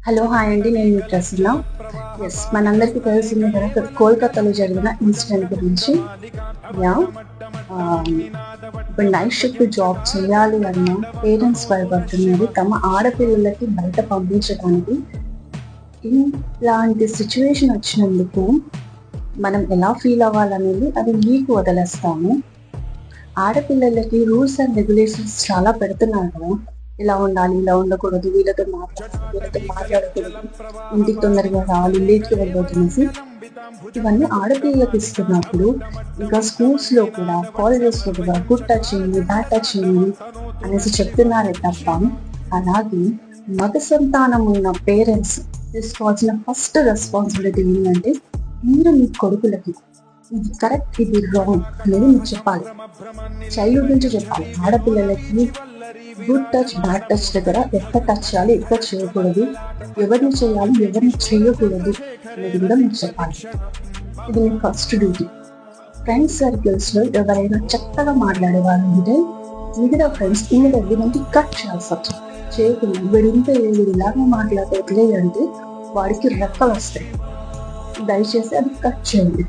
Hello hi అండి, నేను మీ ప్రసన్న. మనందరికీ తెలిసిందే కదా కోల్కతాలో జరిగిన ఇన్సిడెంట్ గురించి. యా ఇప్పుడు నైట్ షిఫ్ట్ జాబ్ చేయాలి అన్న పేరెంట్స్ భయపడుతున్నారు తమ ఆడపిల్లలకి బయట పంపించడానికి. ఇలాంటి సిచ్యువేషన్ వచ్చినందుకు మనం ఎలా ఫీల్ అవ్వాలనేది అది మీకు వదిలేస్తాము. ఆడపిల్లలకి రూల్స్ అండ్ రెగ్యులేషన్స్ చాలా పెడుతున్నారు కదా, ఇలా ఉండాలి, ఇలా ఉండకూడదు, వీళ్ళతో మాట్లాడకూడదు, ఇంటికి తొందరగా రావాలి, లేట్కి వెళ్ళబోతున్నసి. ఇవన్నీ ఆడపిల్లలకు ఇస్తున్నప్పుడు ఇంకా స్కూల్స్ లో కూడా, కాలేజెస్ లో కూడా గుడ్ టచ్ చేయండి, బ్యాడ్ టచ్ చేయండి అనేసి చెప్తున్నారే తప్ప, అలాగే మగ సంతానం ఉన్న పేరెంట్స్ తీసుకోవాల్సిన ఫస్ట్ రెస్పాన్సిబిలిటీ ఏంటంటే, మీరు మీ కొడుకులకి ఇది కరెక్ట్, ఇది రాంగ్ అనేది మీరు చెప్పాలి. చైల్డ్హుడ్ నుంచి చెప్పాలి. ఆడపిల్లలకి గుడ్ టచ్, బ్యాడ్ టచ్ దగ్గర ఎక్కడ టచ్ చేయాలి, ఎక్కడ చేయకూడదు, ఎవరిని చేయాలి, ఎవరిని చేయకూడదు అనేది కూడా మీరు చెప్పాలి. ఇది మీ ఫస్ట్ డ్యూటీ. ఫ్రెండ్స్ సర్కిల్స్ లో ఎవరైనా చక్కగా మాట్లాడే వాళ్ళు ఉంటే మిగతా ఫ్రెండ్స్ ఇమ్మీడియట్లీ కట్ చేయాల్సి వస్తుంది. చేయకుండా వీడింటే వీడు ఇలాగే మాట్లాడట్లేదు అంటే వాడికి రెక్కలు వస్తాయి. దయచేసి అది కట్ చేయండి.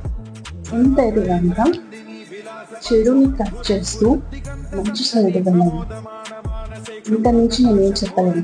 ఎంతైతే కనుక చెడుని కట్ చేస్తూ మంచి సైడ్ వెళ్ళాలి. ఇంత నుంచి నేనేం చెప్పలేను.